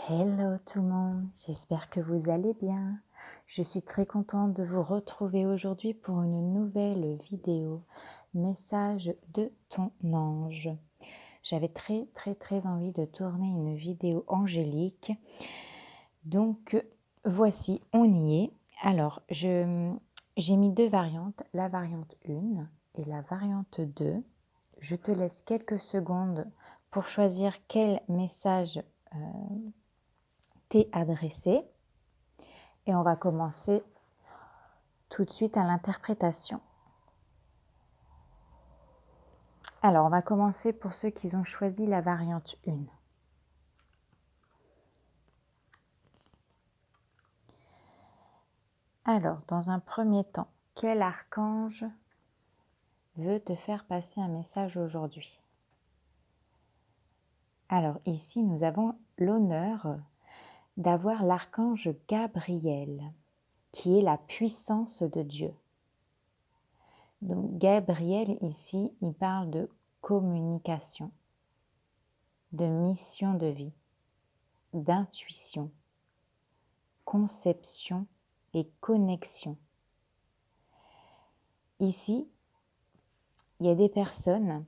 Hello tout le monde, j'espère que vous allez bien. Je suis très contente de vous retrouver aujourd'hui pour une nouvelle vidéo. Message de ton ange. J'avais très envie de tourner une vidéo angélique. Donc voici, on y est. Alors, j'ai mis deux variantes, la variante 1 et la variante 2. Je te laisse quelques secondes pour choisir quel message t'est adressé. Et on va commencer tout de suite à l'interprétation. Alors, on va commencer pour ceux qui ont choisi la variante 1. Alors, dans un premier temps, quel archange veut te faire passer un message aujourd'hui? Alors ici, nous avons l'honneur d'avoir l'archange Gabriel, qui est la puissance de Dieu. Donc Gabriel, ici, il parle de communication, de mission de vie, d'intuition, conception et connexion. Ici, il y a des personnes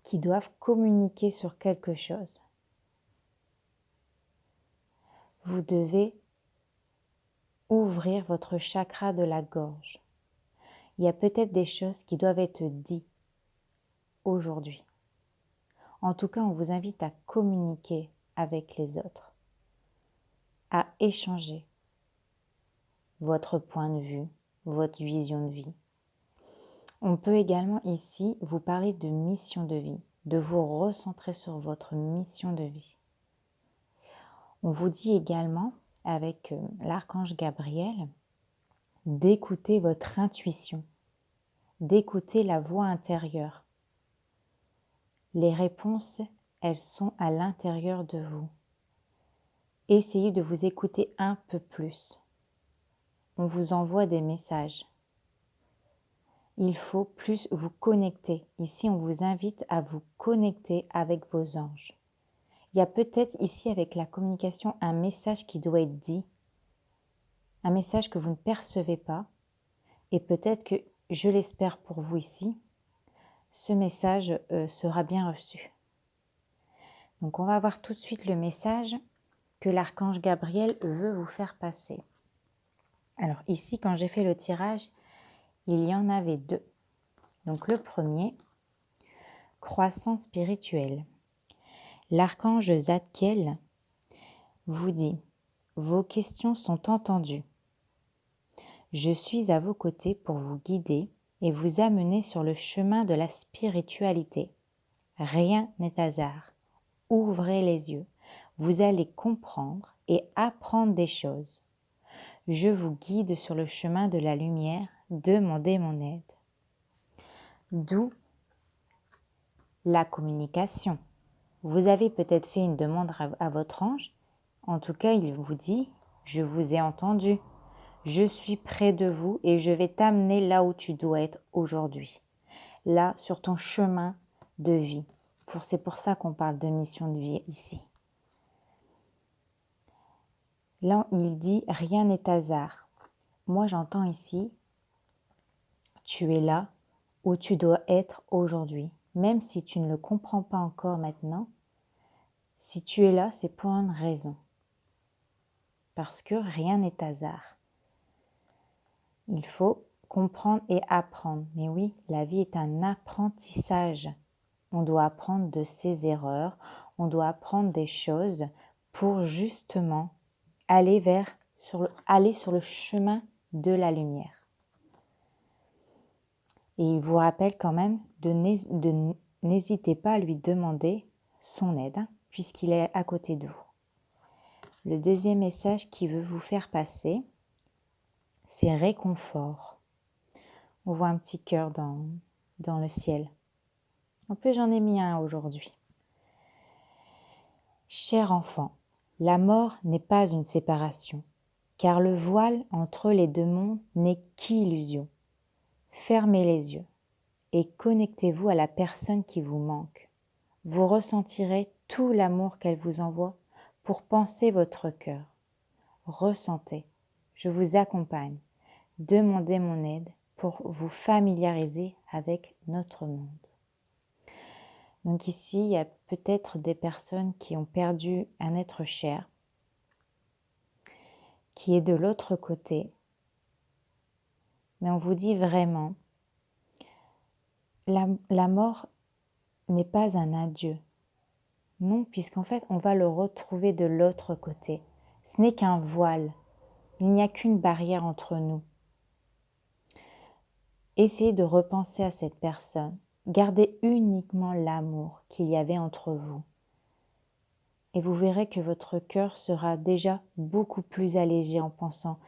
qui doivent communiquer sur quelque chose. Vous devez ouvrir votre chakra de la gorge. Il y a peut-être des choses qui doivent être dites aujourd'hui. En tout cas, on vous invite à communiquer avec les autres, à échanger votre point de vue, votre vision de vie. On peut également ici vous parler de mission de vie, de vous recentrer sur votre mission de vie. On vous dit également, avec l'archange Gabriel, d'écouter votre intuition, d'écouter la voix intérieure. Les réponses, elles sont à l'intérieur de vous. Essayez de vous écouter un peu plus. On vous envoie des messages. Il faut plus vous connecter. Ici, on vous invite à vous connecter avec vos anges. Il y a peut-être ici, avec la communication, un message qui doit être dit, un message que vous ne percevez pas, et peut-être que, je l'espère pour vous ici, ce message sera bien reçu. Donc, on va voir tout de suite le message que l'archange Gabriel veut vous faire passer. Alors ici, quand j'ai fait le tirage, il y en avait deux. Donc le premier, croissance spirituelle. L'archange Zadkiel vous dit, vos questions sont entendues. Je suis à vos côtés pour vous guider et vous amener sur le chemin de la spiritualité. Rien n'est hasard. Ouvrez les yeux. Vous allez comprendre et apprendre des choses. Je vous guide sur le chemin de la lumière. Demandez mon aide. D'où la communication. Vous avez peut-être fait une demande à votre ange. En tout cas, il vous dit, je vous ai entendu. Je suis près de vous et je vais t'amener là où tu dois être aujourd'hui. Là, sur ton chemin de vie. C'est pour ça qu'on parle de mission de vie ici. Là, il dit, rien n'est hasard. Moi, j'entends ici, tu es là où tu dois être aujourd'hui. Même si tu ne le comprends pas encore maintenant, si tu es là, c'est pour une raison. Parce que rien n'est hasard. Il faut comprendre et apprendre. Mais oui, la vie est un apprentissage. On doit apprendre de ses erreurs, on doit apprendre des choses pour justement aller sur le chemin de la lumière. Et il vous rappelle quand même n'hésitez pas à lui demander son aide, puisqu'il est à côté de vous. Le deuxième message qu'il veut vous faire passer, c'est réconfort. On voit un petit cœur dans le ciel. En plus, j'en ai mis un aujourd'hui. Cher enfant, la mort n'est pas une séparation, car le voile entre les deux mondes n'est qu'illusion. Fermez les yeux et connectez-vous à la personne qui vous manque. Vous ressentirez tout l'amour qu'elle vous envoie pour penser votre cœur. Ressentez, je vous accompagne. Demandez mon aide pour vous familiariser avec notre monde. Donc ici, il y a peut-être des personnes qui ont perdu un être cher, qui est de l'autre côté. Mais on vous dit vraiment, la mort n'est pas un adieu. Non, puisqu'en fait, on va le retrouver de l'autre côté. Ce n'est qu'un voile. Il n'y a qu'une barrière entre nous. Essayez de repenser à cette personne. Gardez uniquement l'amour qu'il y avait entre vous. Et vous verrez que votre cœur sera déjà beaucoup plus allégé en pensant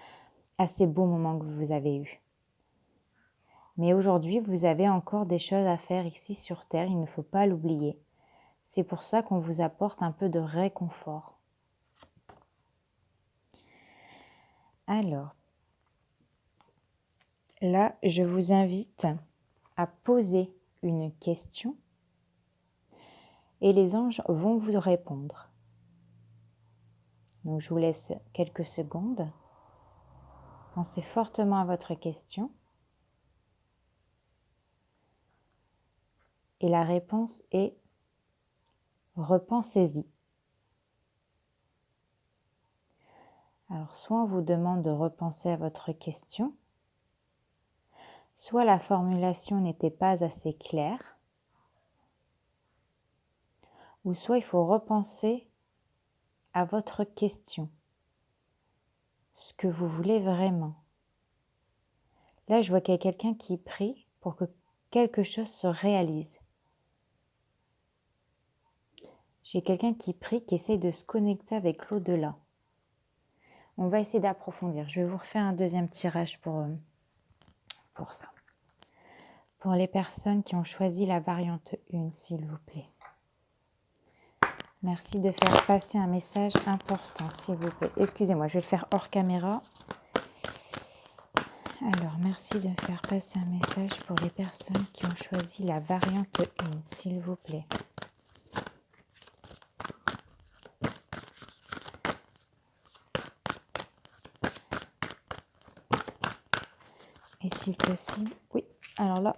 à ces beaux moments que vous avez eus. Mais aujourd'hui, vous avez encore des choses à faire ici sur Terre, il ne faut pas l'oublier. C'est pour ça qu'on vous apporte un peu de réconfort. Alors, là, je vous invite à poser une question et les anges vont vous répondre. Donc, je vous laisse quelques secondes. Pensez fortement à votre question. Et la réponse est « repensez-y ». Alors, soit on vous demande de repenser à votre question, soit la formulation n'était pas assez claire, ou soit il faut repenser à votre question, ce que vous voulez vraiment. Là, je vois qu'il y a quelqu'un qui prie pour que quelque chose se réalise. J'ai quelqu'un qui prie, qui essaye de se connecter avec l'au-delà. On va essayer d'approfondir. Je vais vous refaire un deuxième tirage pour ça. Pour les personnes qui ont choisi la variante 1, s'il vous plaît. Merci de faire passer un message important, s'il vous plaît. Excusez-moi, je vais le faire hors caméra. Alors, merci de faire passer un message pour les personnes qui ont choisi la variante 1, s'il vous plaît. Est-il possible? Oui, alors là,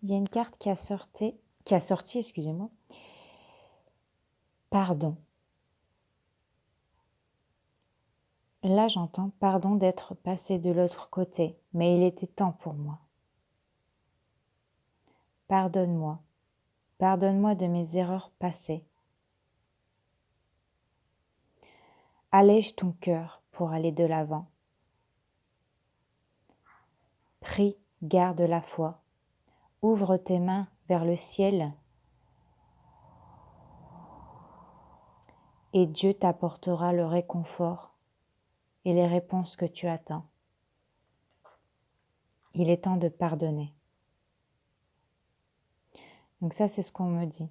il y a une carte qui a sorti, excusez-moi. Pardon. Là, j'entends pardon d'être passé de l'autre côté, mais il était temps pour moi. Pardonne-moi. Pardonne-moi de mes erreurs passées. Allège ton cœur pour aller de l'avant. Prie, garde la foi. Ouvre tes mains vers le ciel et Dieu t'apportera le réconfort et les réponses que tu attends. Il est temps de pardonner. Donc ça, c'est ce qu'on me dit.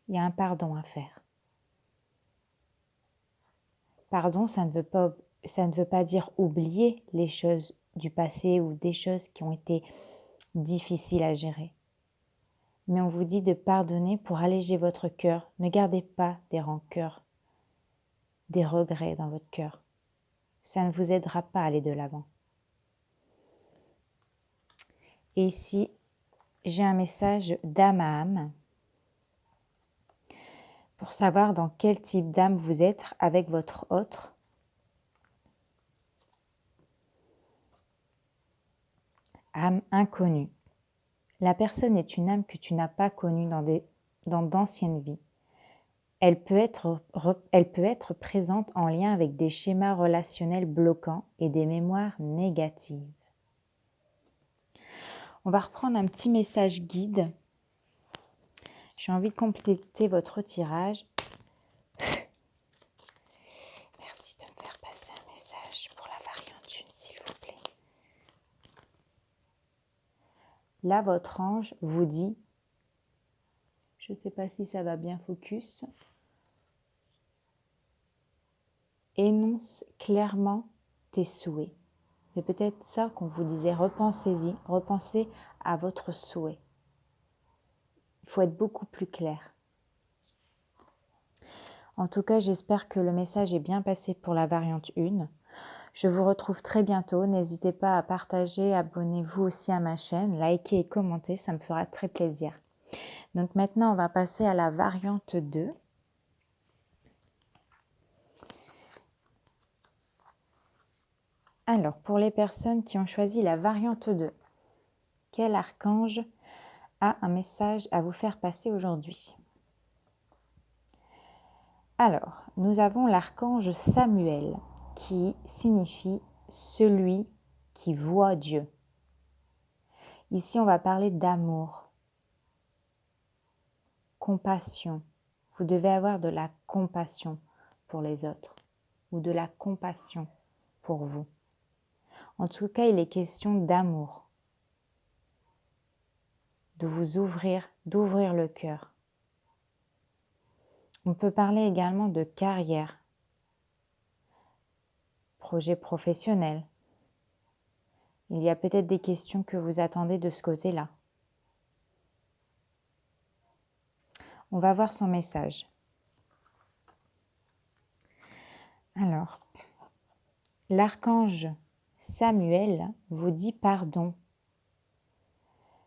Il y a un pardon à faire. Pardon, ça ne veut pas dire oublier les choses du passé ou des choses qui ont été difficiles à gérer. Mais on vous dit de pardonner pour alléger votre cœur. Ne gardez pas des rancœurs, des regrets dans votre cœur. Ça ne vous aidera pas à aller de l'avant. Et ici, j'ai un message d'âme à âme pour savoir dans quel type d'âme vous êtes avec votre autre. Âme inconnue. La personne est une âme que tu n'as pas connue dans d'anciennes vies. Elle peut être présente en lien avec des schémas relationnels bloquants et des mémoires négatives. On va reprendre un petit message guide. J'ai envie de compléter votre tirage. Merci de me faire passer un message pour la variante 1, s'il vous plaît. Là, votre ange vous dit, je ne sais pas si ça va bien focus, énonce clairement tes souhaits. C'est peut-être ça qu'on vous disait, repensez-y, repensez à votre souhait. Il faut être beaucoup plus clair. En tout cas, j'espère que le message est bien passé pour la variante 1. Je vous retrouve très bientôt. N'hésitez pas à partager, abonnez-vous aussi à ma chaîne, likez et commentez, ça me fera très plaisir. Donc maintenant, on va passer à la variante 2. Alors, pour les personnes qui ont choisi la variante 2, quel archange a un message à vous faire passer aujourd'hui? Alors, nous avons l'archange Samuel qui signifie celui qui voit Dieu. Ici, on va parler d'amour, compassion. Vous devez avoir de la compassion pour les autres ou de la compassion pour vous. En tout cas, il est question d'amour, de vous ouvrir, d'ouvrir le cœur. On peut parler également de carrière, projet professionnel. Il y a peut-être des questions que vous attendez de ce côté-là. On va voir son message. Alors, l'archange Samuel vous dit pardon.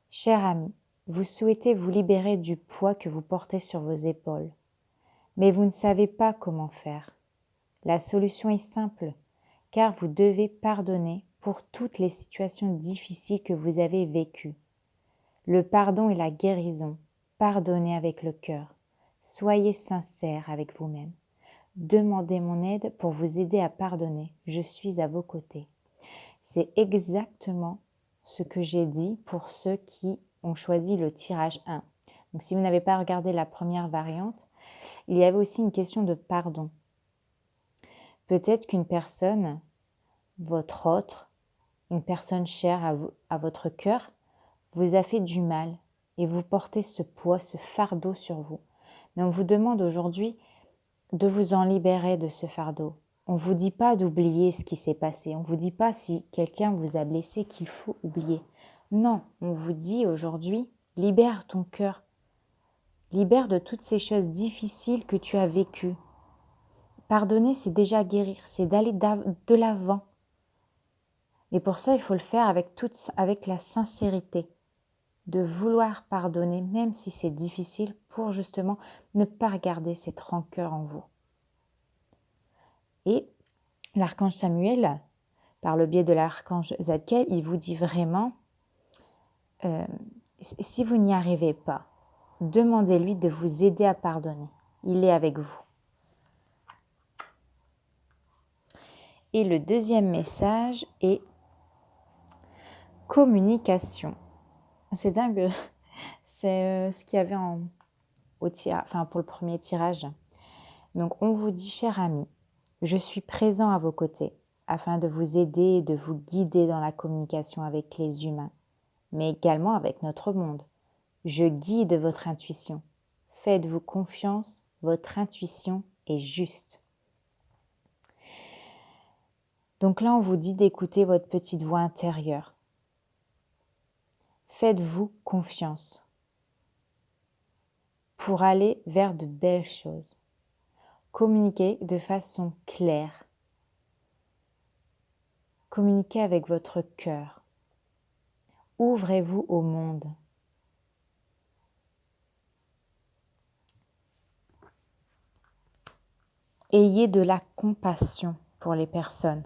Cher ami, vous souhaitez vous libérer du poids que vous portez sur vos épaules, mais vous ne savez pas comment faire. La solution est simple, car vous devez pardonner pour toutes les situations difficiles que vous avez vécues. Le pardon est la guérison. Pardonnez avec le cœur. Soyez sincère avec vous-même. Demandez mon aide pour vous aider à pardonner. Je suis à vos côtés. C'est exactement ce que j'ai dit pour ceux qui ont choisi le tirage 1. Donc si vous n'avez pas regardé la première variante, il y avait aussi une question de pardon. Peut-être qu'une personne, votre autre, une personne chère à votre cœur, vous a fait du mal et vous portez ce poids, ce fardeau sur vous. Mais on vous demande aujourd'hui de vous en libérer de ce fardeau. On ne vous dit pas d'oublier ce qui s'est passé. On ne vous dit pas si quelqu'un vous a blessé qu'il faut oublier. Non, on vous dit aujourd'hui, libère ton cœur. Libère de toutes ces choses difficiles que tu as vécues. Pardonner, c'est déjà guérir, c'est d'aller de l'avant. Et pour ça, il faut le faire avec la sincérité, de vouloir pardonner, même si c'est difficile, pour justement ne pas garder cette rancœur en vous. Et l'archange Samuel, par le biais de l'archange Zadkiel, il vous dit vraiment, si vous n'y arrivez pas, demandez-lui de vous aider à pardonner. Il est avec vous. Et le deuxième message est communication. C'est dingue, c'est ce qu'il y avait pour le premier tirage. Donc on vous dit, cher ami, je suis présent à vos côtés afin de vous aider et de vous guider dans la communication avec les humains, mais également avec notre monde. Je guide votre intuition. Faites-vous confiance, votre intuition est juste. Donc là, on vous dit d'écouter votre petite voix intérieure. Faites-vous confiance pour aller vers de belles choses. Communiquez de façon claire. Communiquez avec votre cœur. Ouvrez-vous au monde. Ayez de la compassion pour les personnes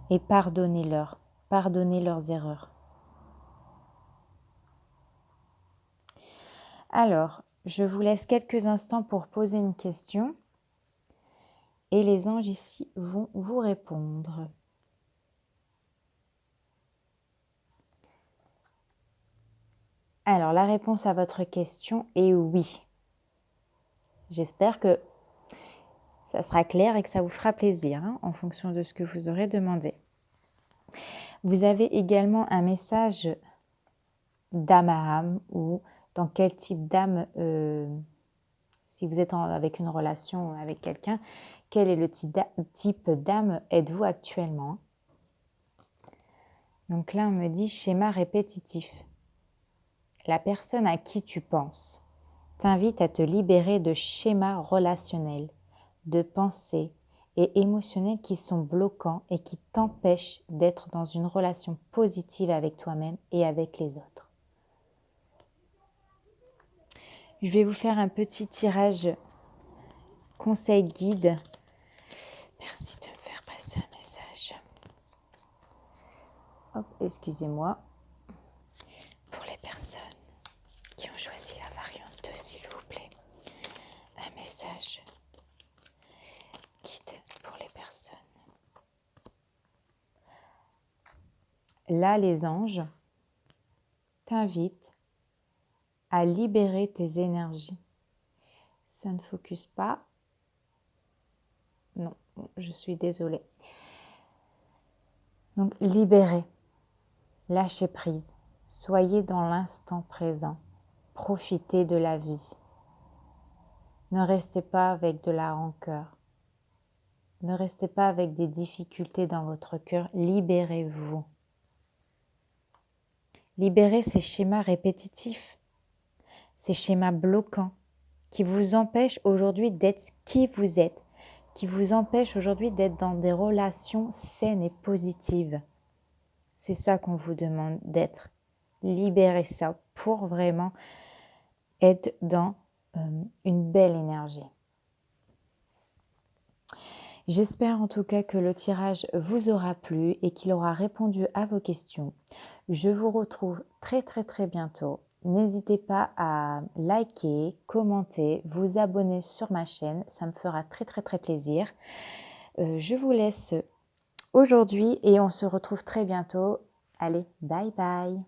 et pardonnez-leur, pardonnez leurs erreurs. Alors, je vous laisse quelques instants pour poser une question et les anges ici vont vous répondre. Alors, la réponse à votre question est oui. J'espère que ça sera clair et que ça vous fera plaisir en fonction de ce que vous aurez demandé. Vous avez également un message d'âme à âme ou dans quel type d'âme, si vous êtes avec une relation avec quelqu'un, quel est le type d'âme êtes-vous actuellement? Donc là, on me dit schéma répétitif. La personne à qui tu penses t'invite à te libérer de schémas relationnels, de pensées et émotionnels qui sont bloquants et qui t'empêchent d'être dans une relation positive avec toi-même et avec les autres. Je vais vous faire un petit tirage conseil guide. Merci de me faire passer un message. Hop, excusez-moi. Pour les personnes qui ont choisi la variante 2, s'il vous plaît, un message guide pour les personnes. Là, les anges t'invitent à libérer tes énergies. Ça ne focus pas. Non, je suis désolée. Donc, libérez, lâchez prise, soyez dans l'instant présent, profitez de la vie. Ne restez pas avec de la rancœur. Ne restez pas avec des difficultés dans votre cœur. Libérez-vous. Libérez ces schémas répétitifs, ces schémas bloquants qui vous empêchent aujourd'hui d'être qui vous êtes, qui vous empêchent aujourd'hui d'être dans des relations saines et positives. C'est ça qu'on vous demande d'être. Libérez ça pour vraiment être dans une belle énergie. J'espère en tout cas que le tirage vous aura plu et qu'il aura répondu à vos questions. Je vous retrouve très bientôt. N'hésitez pas à liker, commenter, vous abonner sur ma chaîne. Ça me fera très plaisir. Je vous laisse aujourd'hui et on se retrouve très bientôt. Allez, bye bye.